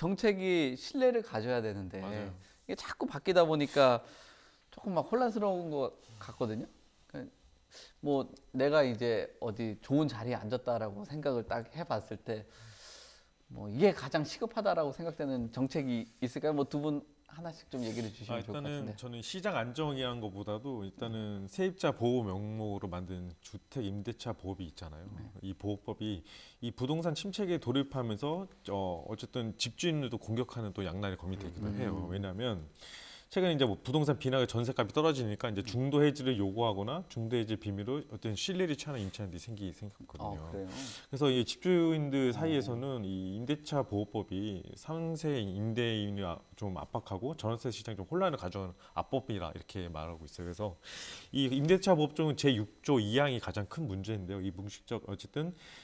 정책이 신뢰를 가져야 되는데 맞아요. 이게 자꾸 바뀌다 보니까 조금 막 혼란스러운 것 같거든요. 뭐 내가 이제 어디 좋은 자리에 앉았다라고 생각을 딱 해봤을 때 뭐 이게 가장 시급하다라고 생각되는 정책이 있을까요? 뭐 두 분 하나씩 좀 얘기를 주시면 좋을 것 일단은 같은데. 저는 시장 안정이란 것보다도 일단은 세입자 보호 명목으로 만든 주택 임대차 보호비 있잖아요. 이 보호법이 이 부동산 침체기에 돌입하면서 어쨌든 집주인들도 공격하는 또 양날의 검이 되기도 해요. 왜냐하면 최근에 이제 뭐 부동산 비나가 전세값이 떨어지니까 이제 중도 해지를 요구하거나 중도 해지 비밀로 어떤 실리를 취하는 임차인들이 생겼거든요. 그래요? 그래서 이 집주인들 사이에서는 이 임대차 보호법이 3세 임대인이 좀 압박하고 전세 시장에 좀 혼란을 가져오는 압법이라 이렇게 말하고 있어요. 그래서 이 임대차 보호법은 제6조 2항이 가장 큰 문제인데요. 이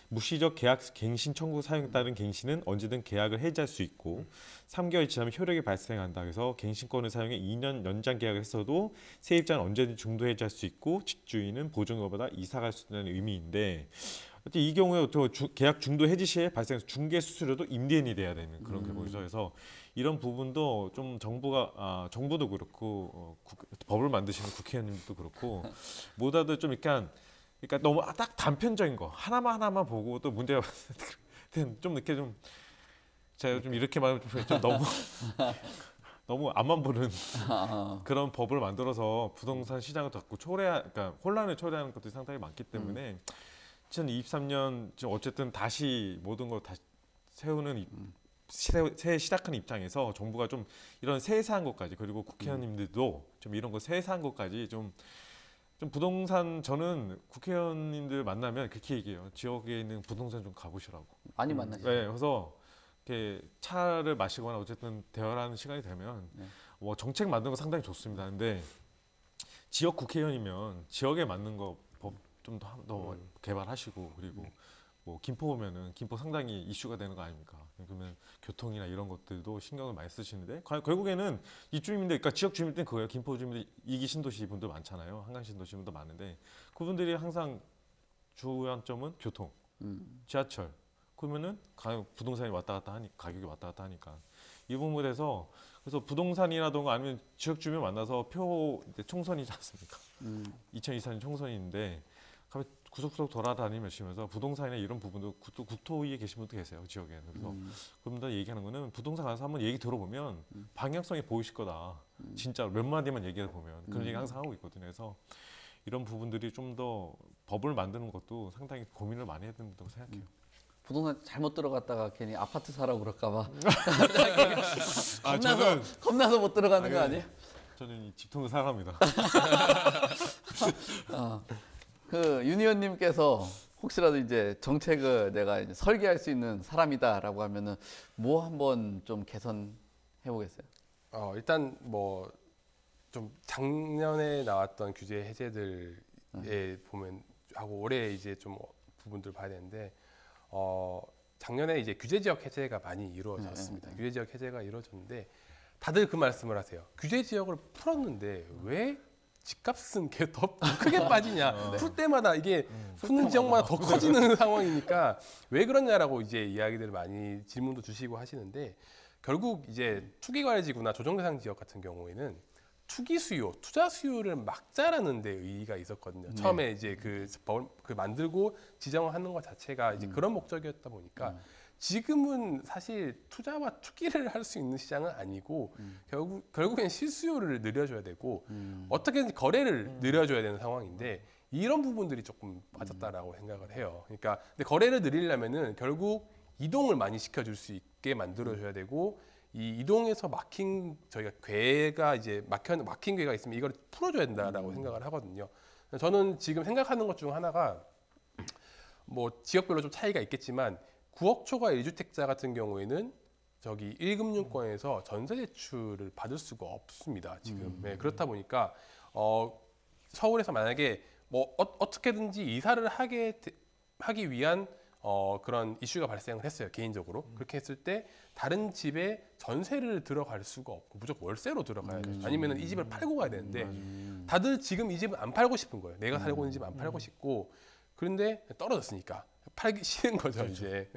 무시적 계약 갱신 청구 사용에 따른 갱신은 언제든 계약을 해지할 수 있고 3개월 지나면 효력이 발생한다. 그래서 갱신권을 사용해 2년 연장 계약을 했어도 세입자는 언제든지 중도 해지할 수 있고 집주인은 보증금보다 이사 갈 수 있다는 의미인데 이 경우에 계약 중도 해지 시에 발생해서 중개 수수료도 임대인이 돼야 되는 그런 경우죠. 그래서 이런 부분도 좀 정부도 그렇고 법을 만드시는 국회의원님도 그렇고 뭐다들 좀 그러니까 너무 딱 단편적인 거 하나만 보고 또 문제가 좀 이렇게 좀 제가 좀 이렇게 말하면 좀 너무 앞만 보는 그런 법을 만들어서 부동산 시장을 자꾸 그러니까 혼란을 초래하는 것들이 상당히 많기 때문에 2023년 지금 어쨌든 다시 모든 걸 다시 세우는 새 시작하는 입장에서 정부가 좀 이런 세세한 것까지 그리고 국회의원님들도 좀 이런 거 세세한 것까지 좀 부동산 저는 국회의원님들 만나면 그렇게 얘기해요. 지역에 있는 부동산 좀 가보시라고. 많이 만나시죠? 네, 그래서 이렇게 차를 마시거나 어쨌든 대화하는 시간이 되면 뭐 정책 만드는 거 상당히 좋습니다. 근데 지역 국회의원이면 지역에 맞는 거 법 좀 더 개발하시고 그리고 뭐 김포 보면은 김포 상당히 이슈가 되는 거 아닙니까? 그러면 교통이나 이런 것들도 신경을 많이 쓰시는데 결국에는 입주민들, 그러니까 지역 주민들은 그거예요. 김포 주민들 2기 신도시 분들 많잖아요. 한강 신도시 분들 많은데 그분들이 항상 주안점은 교통, 지하철. 그러면은 부동산이 왔다 갔다 하니까 가격이 왔다 갔다 하니까 이 부분에서 그래서 부동산이라던가 아니면 지역 주민 만나서 표 이제 총선이지 않습니까? 2024년 총선인데 가면 구석구석 돌아다니면서 부동산이나 이런 부분도 국토위에 계신 분도 계세요. 지역에는. 그래서 그분들 얘기하는 거는 부동산 가서 한번 얘기 들어보면 방향성이 보이실 거다. 진짜 몇 마디만 얘기해 보면 그런 얘기 항상 하고 있거든요. 그래서 이런 부분들이 좀 더 법을 만드는 것도 상당히 고민을 많이 해야 된다고 생각해요. 부동산 잘못 들어갔다가 괜히 아파트 사라고 그럴까봐 겁나서 못 들어가는 거 아니에요? 저는 이 집통을 사랑합니다. 그 유니언님께서 혹시라도 이제 정책을 내가 이제 설계할 수 있는 사람이다라고 하면은 뭐 한번 좀 개선해 보겠어요? 일단 뭐 좀 작년에 나왔던 규제 해제들에 보면 하고 올해 이제 좀 부분들 봐야 되는데 작년에 이제 규제 지역 해제가 많이 이루어졌습니다. 규제 지역 해제가 이루어졌는데 다들 그 말씀을 하세요. 규제 지역을 풀었는데 왜 집값은 더 크게 빠지냐? 풀 때마다 이게 푸는 지역마다 더 커지는 상황이니까 왜 그러냐라고 이제 이야기들을 많이 질문도 주시고 하시는데 결국 이제 투기과열지구나 조정대상 지역 같은 경우에는 투기 수요, 투자 수요를 막자라는 데 의의가 있었거든요. 처음에 이제 그 만들고 지정하는 것 자체가 이제 그런 목적이었다 보니까 지금은 사실 투자와 투기를 할 수 있는 시장은 아니고 결국엔 실수요를 늘려줘야 되고 어떻게든 거래를 늘려줘야 되는 상황인데 이런 부분들이 조금 빠졌다라고 생각을 해요. 그러니까 근데 거래를 늘리려면은 결국 이동을 많이 시켜줄 수 있게 만들어줘야 되고 이 이동에서 저희가 궤가 이제 막힌 궤가 있으면 이걸 풀어줘야 된다라고 생각을 하거든요. 저는 지금 생각하는 것 중 하나가 뭐 지역별로 좀 차이가 있겠지만 9억 초과 1주택자 같은 경우에는 저기 1금융권에서 전세 대출을 받을 수가 없습니다. 지금. 네, 그렇다 보니까 서울에서 만약에 뭐 어떻게든지 이사를 하기 위한 그런 이슈가 발생을 했어요. 개인적으로. 그렇게 했을 때 다른 집에 전세를 들어갈 수가 없고 무조건 월세로 들어가야 돼요. 아니면 이 집을 팔고 가야 되는데 다들 지금 이 집은 안 팔고 싶은 거예요. 내가 살고 있는 집 안 팔고 싶고 그런데 떨어졌으니까 팔기 싫은 거죠. 이제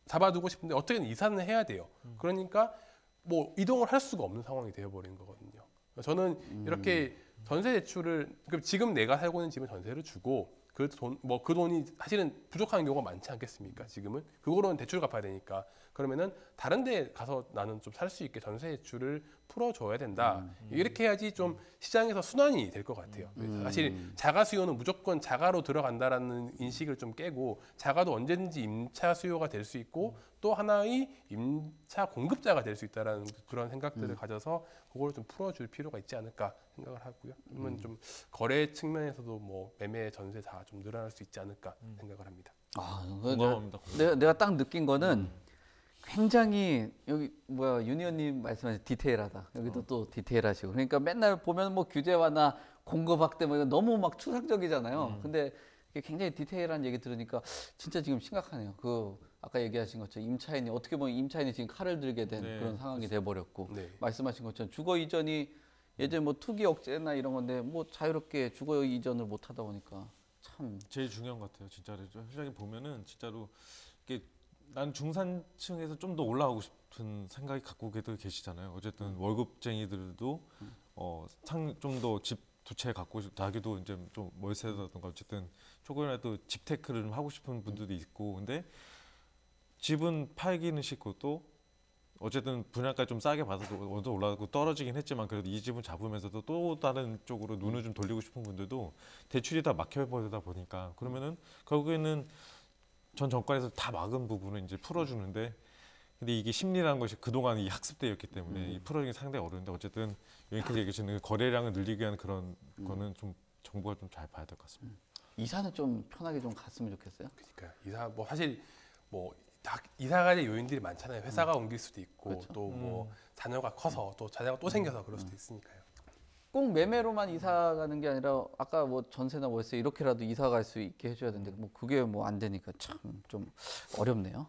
잡아두고 싶은데 어떻게든 이사는 해야 돼요. 그러니까 뭐 이동을 할 수가 없는 상황이 되어버린 거거든요. 저는 이렇게 전세 대출을 그럼 지금 내가 살고 있는 집은 전세를 주고 그 돈이 사실은 부족한 경우가 많지 않겠습니까? 지금은 그거로는 대출 갚아야 되니까 그러면은 다른 데 가서 나는 좀 살 수 있게 전세 대출을 풀어줘야 된다. 이렇게 해야지 좀 시장에서 순환이 될 것 같아요. 사실 자가 수요는 무조건 자가로 들어간다라는 인식을 좀 깨고 자가도 언제든지 임차 수요가 될 수 있고 또 하나의 임차 공급자가 될 수 있다라는 그런 생각들을 가져서 그걸 좀 풀어줄 필요가 있지 않을까 생각을 하고요. 그러면 좀 거래 측면에서도 뭐 매매 전세 다 좀 늘어날 수 있지 않을까 생각을 합니다. 아, 공감합니다. 내가 딱 느낀 거는 굉장히 여기 유니언님 말씀하신 디테일하다. 여기도 또 디테일하시고. 그러니까 맨날 보면 뭐 규제 완화, 공급 확대 뭐 이거 너무 막 추상적이잖아요. 근데 이게 굉장히 디테일한 얘기 들으니까 진짜 지금 심각하네요. 그 아까 얘기하신 것처럼 임차인이 어떻게 보면 임차인이 지금 칼을 들게 된 네, 그런 상황이 돼 버렸고 네. 말씀하신 것처럼 주거 이전이 예전 뭐 투기 억제나 이런 건데 뭐 자유롭게 주거 이전을 못 하다 보니까 참 제일 중요한 것 같아요. 진짜로 현장에 보면은 진짜로 이게 난 중산층에서 좀 더 올라가고 싶은 생각이 갖고 계시잖아요. 어쨌든 월급쟁이들도 좀 더 집 두 채 갖고 자기도 이제 좀 월세라든가 어쨌든 조금이라도 집테크를 좀 하고 싶은 분들도 있고 근데 집은 팔기는 싫고 또 어쨌든 분양가 좀 싸게 받아도 어느 정도 올라가고 떨어지긴 했지만 그래도 이 집은 잡으면서도 또 다른 쪽으로 눈을 좀 돌리고 싶은 분들도 대출이 다 막혀버리다 보니까 그러면은 결국에는 전 정권에서 다 막은 부분을 이제 풀어주는데 근데 이게 심리라는 것이 그동안 이 학습되었기 때문에 이 풀어주기 상당히 어려운데 어쨌든 여기까지 얘기하시는 거래량을 늘리기 위한 그런 거는 좀 정부가 좀 잘 봐야 될 것 같습니다. 이사는 좀 편하게 좀 갔으면 좋겠어요. 그러니까 이사 뭐 사실 뭐 이사 가는 요인들이 많잖아요. 회사가 옮길 수도 있고 그렇죠. 또 뭐 자녀가 커서 또 자녀가 또 생겨서 그럴 수도 있으니까요. 꼭 매매로만 이사 가는 게 아니라 아까 뭐 전세나 월세 이렇게라도 이사 갈 수 있게 해줘야 되는데 뭐 그게 뭐 안 되니까 참 좀 어렵네요.